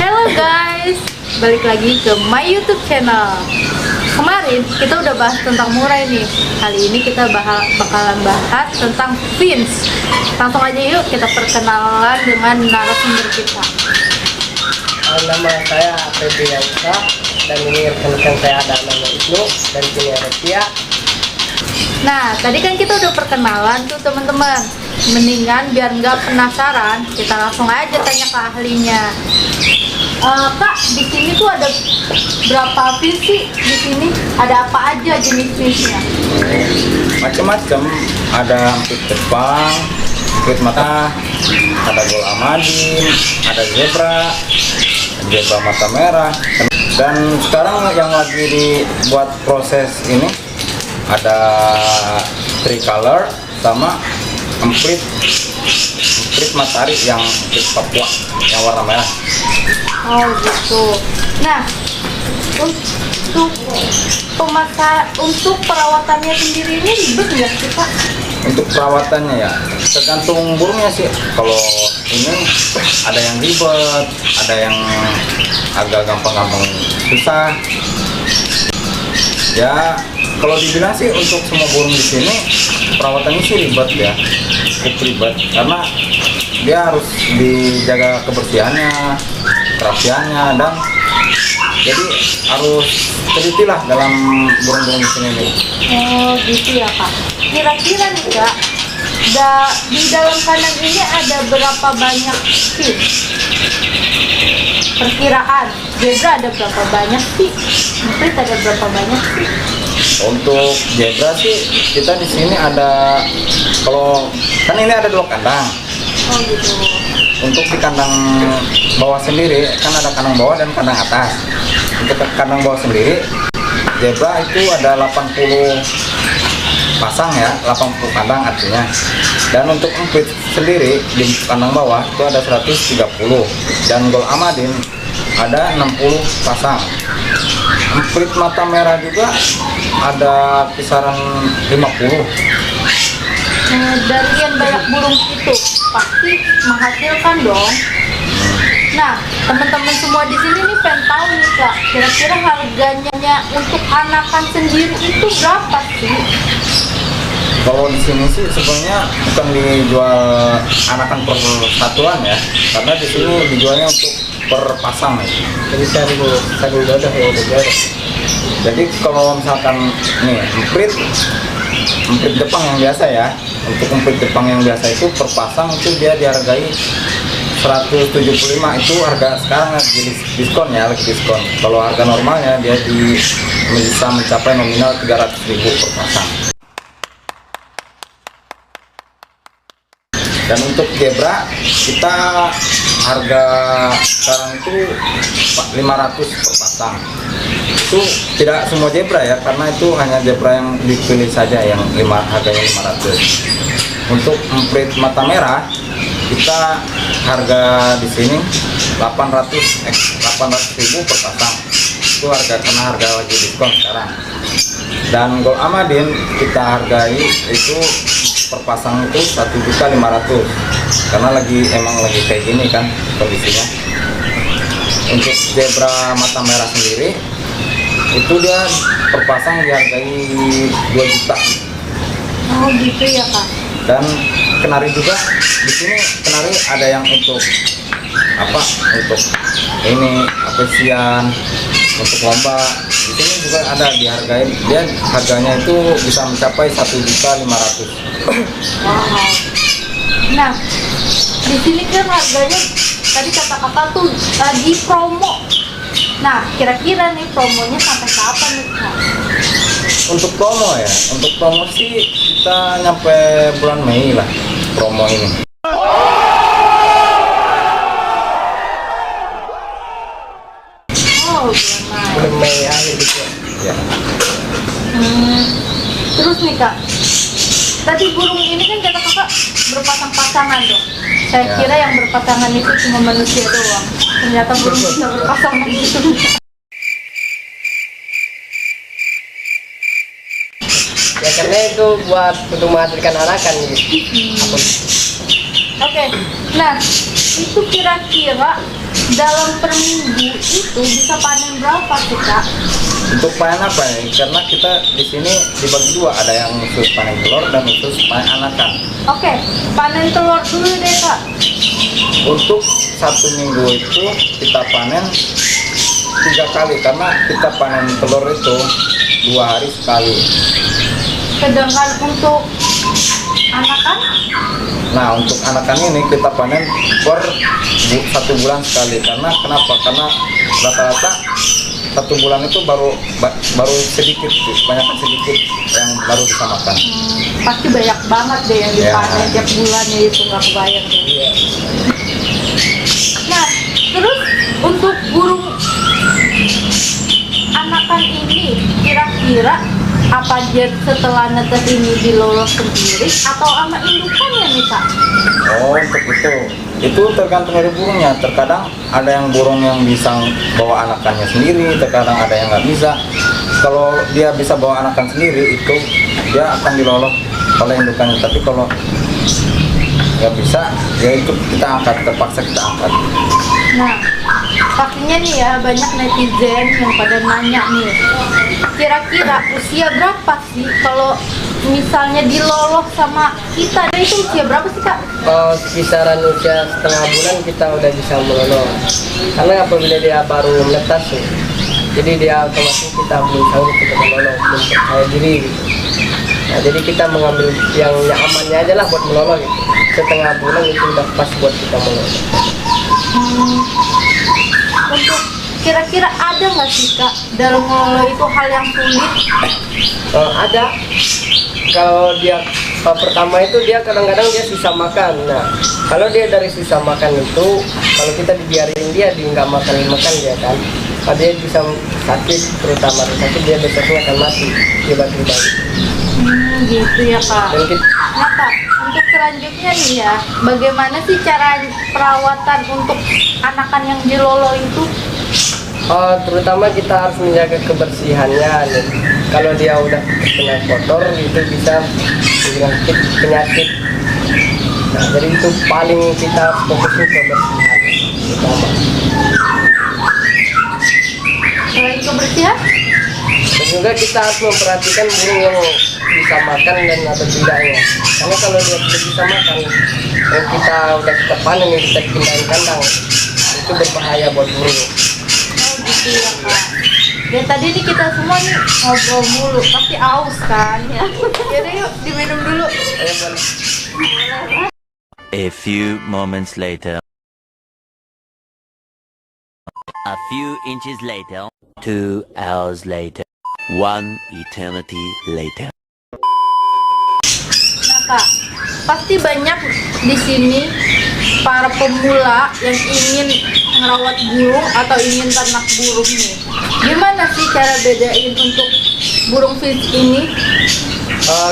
Halo guys, balik lagi ke my YouTube channel. Kemarin kita udah bahas tentang murai nih. Kali ini kita bakalan bahas tentang fins. Langsung aja yuk kita perkenalan dengan narasumber kita. Nama saya Febri Yansa dan ini rekan-rekan saya ada nama Ibnu dan ini Retia. Nah, tadi kan kita udah perkenalan tuh teman-teman. Mendingan biar nggak penasaran, kita langsung aja tanya ke ahlinya. Kak, di sini tuh ada berapa fins sih? Di sini ada apa aja jenis finsnya? Macam-macam, ada ampit Jepang, ampit mata, ada gol amadin, ada zebra mata merah. Dan sekarang yang lagi dibuat proses ini ada tricolor sama ampit matahari yang ampit Papua yang warna merah. Oh gitu. Nah, untuk perawatannya sendiri ini ribet nggak sih Pak? Untuk perawatannya ya tergantung burungnya sih. Kalau ini ada yang ribet, ada yang agak gampang-gampang susah. Ya kalau dibilang sih untuk semua burung di sini perawatannya sih ribet ya, cukup ribet karena dia harus dijaga kebersihannya, kerapiannya, dan jadi harus teliti lah dalam burung-burung di sini nih. Oh gitu ya Kak. Kira-kira nih Kak, di dalam kandang ini ada berapa banyak fins? Perkiraan, zebra ada berapa banyak sih? Ampit ada berapa banyak sih? Untuk zebra sih kita di sini ada, kalau kan ini ada 2 kandang. Oh gitu. Untuk di kandang bawah sendiri kan ada kandang bawah dan kandang atas. Untuk kandang bawah sendiri zebra itu ada 80 pasang ya, 80 kandang artinya. Dan untuk ampit sendiri di kandang bawah itu ada 130 dan gol amadin ada 60 pasang. Ampit mata merah juga ada kisaran 50. Dari yang banyak burung itu pasti menghasilkan dong. Nah, teman-teman semua di sini nih pengen tahu nih Kak, kira-kira harganya untuk anakan sendiri itu berapa sih? Kalau di sini sih sebenarnya bukan dijual anakan per satuan ya, karena di sini dijualnya untuk per pasang ya. Jadi saling jodoh yang berjodoh. Jadi kalau misalkan nih ampit Jepang yang biasa ya, untuk ampit Jepang yang biasa itu per pasang itu dia dihargai 175, itu harga sekarang lagi diskon ya, lagi diskon. Kalau harga normalnya dia bisa mencapai nominal 300.000 per pasang. Dan untuk zebra kita harga sekarang itu 500 per pasang. Itu tidak semua zebra ya, karena itu hanya zebra yang dipilih saja yang harganya 500. Untuk ampit mata merah kita harga di sini 800.000 per pasang. Itu harga karena harga lagi diskon sekarang. Dan gol amadin kita hargai itu per pasang itu 1.500.000 karena emang lagi kayak gini kan kondisinya. Untuk zebra mata merah sendiri itu dia per pasang dihargai 2 juta. Oh gitu ya Kak. Dan kenari juga di sini, kenari ada yang untuk untuk ini apresian, untuk lomba. Di sini juga ada dihargai, dia harganya itu bisa mencapai 1.500.000. Wow. Nah, di sini kan harganya tadi kata kakak tuh lagi promo. Nah, kira-kira nih promonya sampai kapan nih Kak? Untuk promo ya, untuk promo sih kita nyampe bulan Mei lah promo ini. Oh, Belum Mei akhir gitu. Ya. Terus nih Kak, tadi burung ini kan kata kakak berpasang-pasangan dong. Saya Ya. kira yang berpasangan itu cuma manusia doang. Ternyata burung bisa berpasangan gitu. Ya karena itu buat untuk menghasilkan anakan gitu. Oke, nah itu kira-kira dalam per minggu itu bisa panen berapa sih kak? Untuk panen apa ya? Karena kita di sini dibagi dua, ada yang khusus panen telur dan khusus panen anakan. Oke, panen telur dulu deh kak. Untuk 1 minggu itu kita panen 3 kali, karena kita panen telur itu 2 hari sekali. Sedangkan untuk anakan? Nah, untuk anakan ini kita panen per 1 bulan sekali. Karena kenapa? Karena rata-rata 1 bulan itu baru sedikit, banyak sedikit yang baru bisa makan. Pasti banyak banget deh yang dipanen tiap bulannya, itu nggak kebayang deh. Iya. Nah, terus untuk burung anakan ini kira-kira apa dia setelah netes ini dilolos sendiri atau sama indukannya nih kak? Oh, untuk itu tergantung dari burungnya. Terkadang ada yang burung yang bisa bawa anakannya sendiri, terkadang ada yang nggak bisa. Kalau dia bisa bawa anakan sendiri, itu dia akan diloloh oleh indukannya. Tapi kalau nggak bisa, ya itu kita angkat, terpaksa kita angkat. Nah, pastinya nih ya banyak netizen yang pada nanya nih, kira-kira usia berapa sih kalau misalnya dilolos sama kita? Dia itu usia berapa sih kak? Kisaran usia setengah bulan kita udah bisa melolong. Karena apabila dia baru menetas nih, jadi dia otomatis kita belum sanggup untuk melolong, belum percaya diri gitu. Nah, jadi kita mengambil yang amannya aja lah buat melolong gitu. Setengah bulan itu udah pas buat kita melolong. Untuk kira-kira ada nggak sih kak dalam meloloh itu hal yang sulit? Ada. Kalau dia pertama itu dia kadang-kadang dia susah makan. Nah, kalau dia dari susah makan itu, kalau kita dibiarin dia nggak makan dia kan, dia bisa sakit, terutama sakit dia besoknya akan mati tiba-tiba. Gitu ya kak. Dan kita, Nah kak, untuk selanjutnya nih ya, bagaimana sih cara perawatan untuk anakan yang dilolo itu? terutama kita harus menjaga kebersihannya nih. Kalau dia udah kena kotor itu bisa mengangkut penyakit. Nah, jadi itu paling kita fokusin kebersihan utama. Selain kebersihan? Dan juga kita harus memperhatikan burung yang bisa makan dan atau tidaknya. Karena kalau dia tidak bisa makan, yang kita panen yang kita pindahin kandang, itu berbahaya buat burung. Gitu ya kak. Dan tadi nih kita semua nih ngobrol mulu, pasti aus kan ya. Yaudah yuk diminum dulu. Ayo, boleh. A few moments later. A few inches later. 2 hours later. 1 eternity later. Nah kak, pasti banyak di sini para pemula yang ingin merawat burung atau ingin ternak burung nih. Gimana sih cara bedain untuk burung finch ini?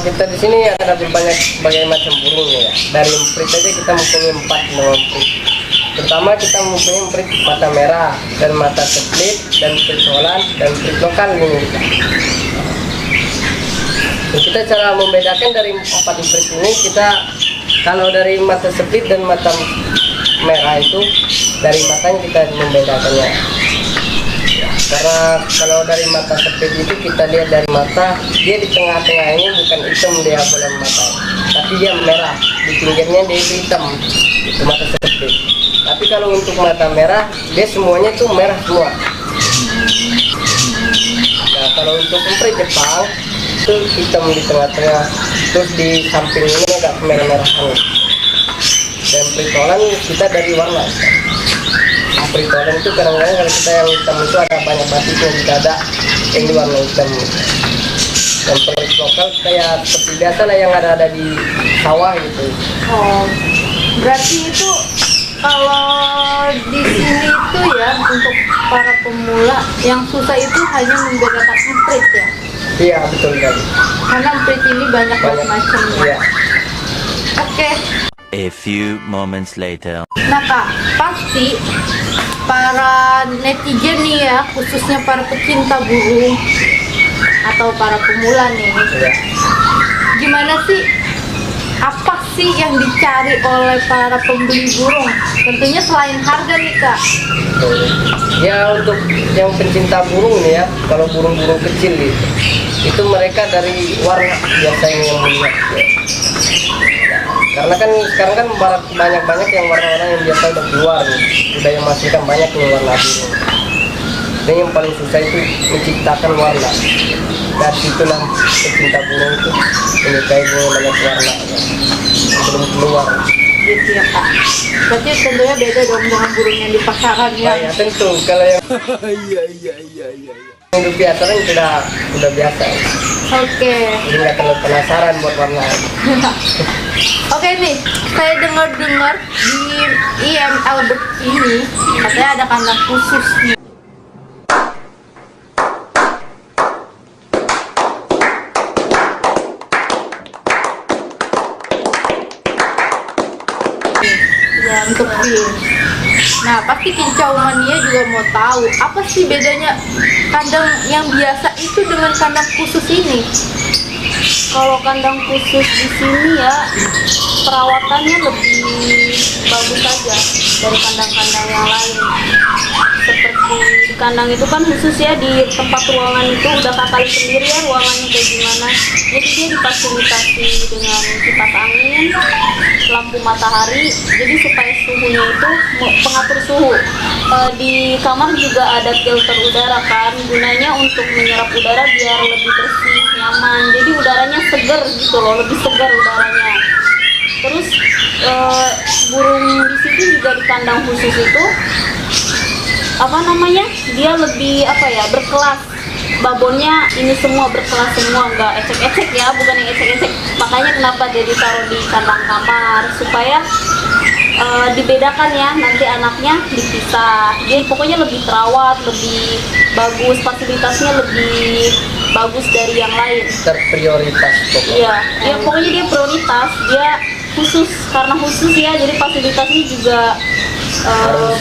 Kita di sini ada berbagai macam burung ya. Dari emprit aja kita mempunyai 4 nama emprit. Pertama kita mempunyai emprit mata merah dan mata split dan emprit Holland dan emprit lokal ini. Dan kita cara membedakan dari 4 emprit ini, kita kalau dari mata split dan mata merah itu dari matanya kita membedakannya. Karena kalau dari mata split itu kita lihat dari mata, dia di tengah-tengah ini bukan hitam dia bulan mata, tapi dia merah, di pinggirnya dia itu hitam, itu mata split. Tapi kalau untuk mata merah, dia semuanya itu merah semua. Nah, kalau untuk emprit Jepang itu hitam di tengah-tengah, terus di samping ini agak merah-merahan. Dan emprit Holland kita dari warna. Emprit Holland itu kadang-kadang kalau kita yang hitam itu ada banyak batiknya di dada yang di warna hitam. Dan emprit lokal kayak seperti biasa lah yang ada di sawah gitu. Oh, berarti itu kalau di sini itu ya untuk para pemula yang susah itu hanya membedakan emprit ya. Iya betul kan. Karena emprit ini banyak macamnya. Iya. Oke. A few moments later. Nah kak, pasti para netizen nih ya, khususnya para pecinta burung atau para pemula nih, Iya. gimana sih, apa sih sih yang dicari oleh para pembeli burung? Tentunya selain harga nih kak. Ya untuk yang pencinta burung nih ya, kalau burung-burung kecil itu mereka dari warna biasanya yang melihat. Karena kan sekarang kan banyak yang warna-warna yang biasa udah keluar nih, udah yang masih kan banyak nih warna burung. Dan yang paling susah itu menciptakan warna. Dari situlah pecinta burung itu menyukai burung banyak warna yang belum keluar. Gitu ya kak. Berarti tentunya beda dong dengan burung yang di pasaran ya. Nah, ya tentu kalau yang yang hidup biasa kan udah biasa. Oke. Jadi nggak terlalu penasaran buat warna. Oke nih, saya dengar di IM Albert ini katanya ada kandang khusus nih. Ya, untuk pin. Nah, pasti Kicau Mania juga mau tahu apa sih bedanya kandang yang biasa itu dengan kandang khusus ini. Kalau kandang khusus di sini ya perawatannya lebih bagus aja dari kandang-kandang yang lain. Seperti di kandang itu kan khusus ya, di tempat ruangan itu udah kakak sendiri ya ruangannya kayak gimana. Jadi dia difasilitasi dengan kipas angin, lampu matahari, jadi supaya suhunya itu pengatur suhu. Di kamar juga ada filter udara kan, gunanya untuk menyerap udara biar lebih bersih, nyaman. Jadi udaranya segar gitu loh, lebih segar udaranya. Terus burung di situ juga di kandang khusus itu apa namanya, dia lebih apa ya, berkelas. Babonnya ini semua berkelas semua, nggak ecek-ecek ya, bukan yang ecek-ecek. Makanya kenapa dia ditaruh di kandang kamar supaya dibedakan ya, nanti anaknya dipisah. Jadi pokoknya lebih terawat, lebih bagus, fasilitasnya lebih bagus dari yang lain. Terprioritas pokoknya. Iya, ya pokoknya dia prioritas, dia khusus, karena khusus ya, jadi fasilitasnya juga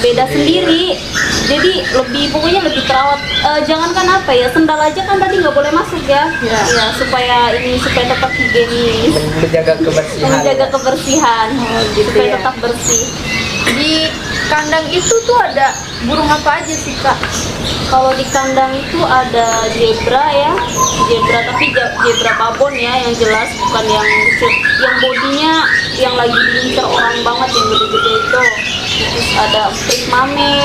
beda sendiri. Jadi pokoknya lebih terawat. Jangankan apa ya, sendal aja kan tadi nggak boleh masuk ya. Iya. Ya, supaya tetap higienis, Menjaga kebersihan. menjaga kebersihan, gitu supaya ya. tetap bersih. Di kandang itu tuh ada burung apa aja sih kak? Kalau di kandang itu ada zebra ya, tapi zebra babon ya, yang jelas bukan yang kecil, yang bodinya yang lagi diincar orang banget, yang gede-gede itu. Terus ada prit mame,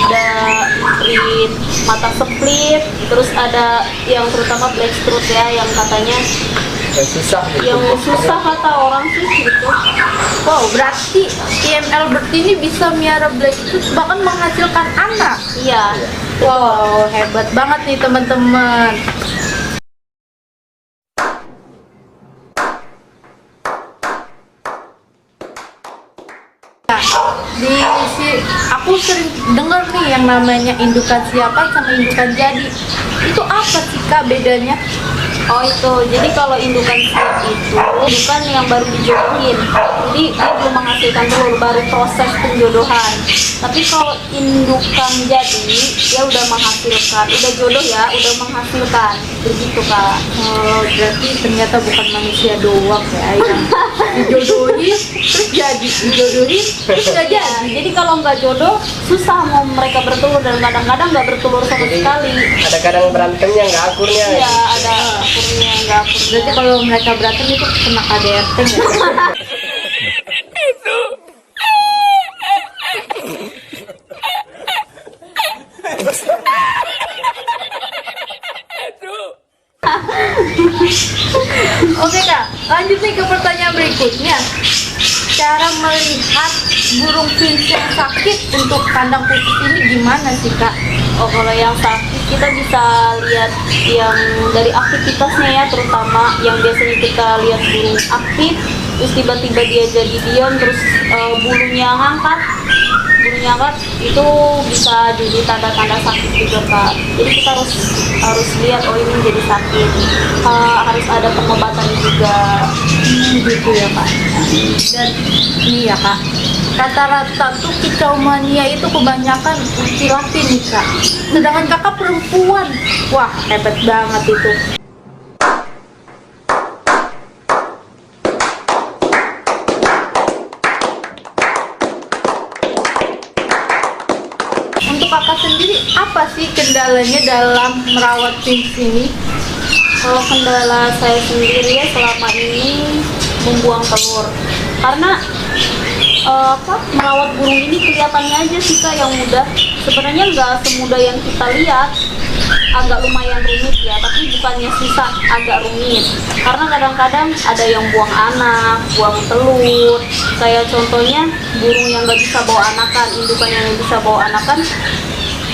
ada prit mata split, terus ada yang terutama black strut ya, yang katanya Yang susah gitu. yang susah kata orang sih gitu. Wow, berarti IM Albert ini bisa miara black strut bahkan menghasilkan anak. Iya. Wow, hebat banget nih teman-teman. Aku sering dengar nih yang namanya indukan siapan sama indukan jadi. Itu apa sih kak bedanya? Oh itu, jadi kalau indukan siap itu indukan yang baru dijodohin, jadi dia belum menghasilkan telur, baru proses penjodohan. Tapi kalau indukan jadi dia udah menghasilkan, udah jodoh ya, udah menghasilkan, begitu kak. Oh, berarti ternyata bukan manusia doang ya yang dijodohin terus jadi, dijodohin terus nggak Ya, jadi. jadi kalau nggak jodoh susah mau mereka bertelur, dan kadang-kadang nggak bertelur sama Jadi sekali. ada kadang berantemnya nggak akurnya. Iya, ada akurnya nggak akurnya. Berarti kalau mereka berantem itu kena KDRT nggak? Oke kak, lanjut nih ke pertanyaan berikutnya. Cara melihat burung finch yang sakit untuk kandang khusus ini gimana sih kak? Oh, kalau yang sakit kita bisa lihat yang dari aktivitasnya ya, terutama yang biasanya kita lihat burung aktif, terus tiba-tiba dia jadi diam, terus bulunya ngangkat, itu bisa jadi tanda-tanda sakit juga kak. Jadi kita harus lihat, oh ini jadi sakit, harus ada pengobatan juga. Gitu ya kak. Dan ini ya kak, rata-rata tuh kicau mania itu kebanyakan laki-laki nih kak, sedangkan kakak perempuan. Wah hebat banget itu. kakak sendiri apa sih kendalanya dalam merawat pinch ini? Kalau kendala saya sendiri ya selama ini membuang telur, karena merawat burung ini kelihatannya aja sih Kak yang mudah. Sebenarnya nggak semudah yang kita lihat, agak lumayan rumit ya, tapi bukannya susah, agak rumit. Karena kadang-kadang ada yang buang anak, buang telur. Kayak contohnya burung yang nggak bisa bawa anakan, indukan yang nggak bisa bawa anakan,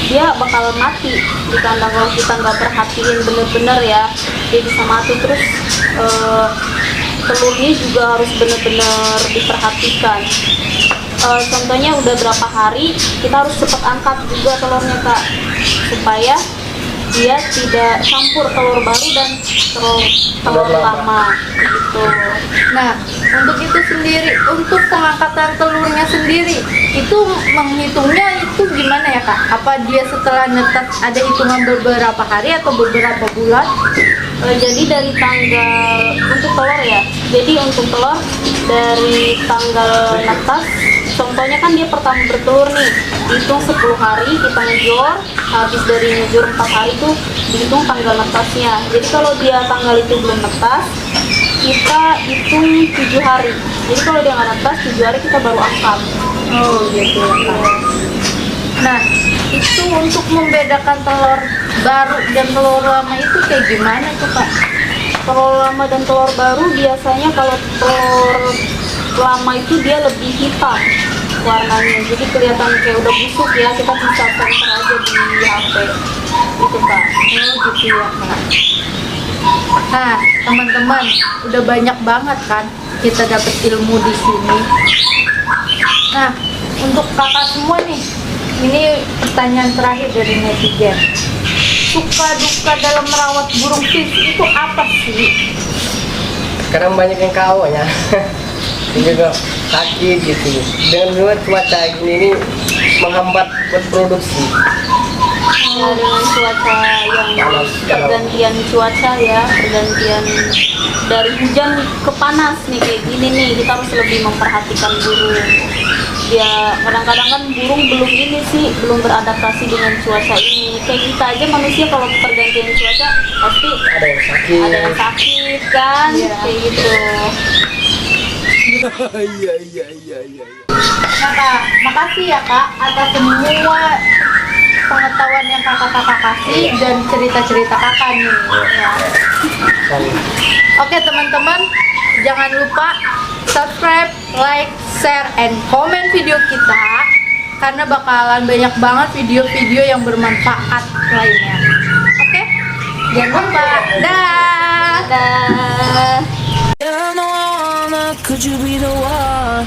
dia bakal mati di kandang kalau kita nggak perhatiin bener-bener ya, dia bisa mati. Terus telurnya juga harus bener-bener diperhatikan. Contohnya udah berapa hari kita harus cepat angkat juga telurnya Kak, supaya dia tidak campur telur baru dan telur lama gitu. Nah, untuk itu sendiri, untuk pengangkatan telurnya sendiri, itu menghitungnya itu gimana ya Kak? Apa dia setelah netas ada hitungan beberapa hari atau beberapa bulan? Jadi dari tanggal untuk telur ya, jadi untuk telur dari tanggal netas, contohnya kan dia pertama bertelur nih, dihitung 10 hari kita ngejor, habis dari ngejor 4 hari tuh dihitung tanggal netasnya. Jadi kalau dia tanggal itu belum netas, kita hitung 7 hari. Jadi kalau dia nggak netas 7 hari kita baru angkat. Oh gitu ya Kak. Nah, itu untuk membedakan telur baru dan telur lama itu kayak gimana tuh Kak? Telur lama dan telur baru biasanya kalau telur lama itu dia lebih hitam warnanya, jadi kelihatan kayak udah busuk ya, kita bisa sensor aja di HP itu Kak. Oh gitu ya Kak. Nah teman-teman, udah banyak banget kan kita dapat ilmu di sini. Nah untuk kakak semua nih, ini pertanyaan terakhir dari netizen. Suka duka dalam merawat burung finch itu apa sih? Kadang banyak yang KO ya. Ini juga sakit gitu. Dengan dua cuaca gini ini menghambat buat produksi. Dengan cuaca yang pergantian cuaca ya, pergantian dari hujan ke panas nih kayak gini nih, kita harus lebih memperhatikan burung. Ya kadang-kadang kan burung belum ini sih, belum beradaptasi dengan cuaca ini. Kayak kita aja manusia kalau pergantian cuaca pasti Ada yang sakit. ada yang sakit kan, Iya. kayak gitu. Nah Kak, makasih ya Kak atas semua pengetahuan yang kakak-kakak kasih dan cerita-cerita kakak nih ya. Oke teman-teman, jangan lupa subscribe, like, share, and comment video kita, karena bakalan banyak banget video-video yang bermanfaat lainnya. Oke, jangan lupa. Dah. Dah. Could you be the one?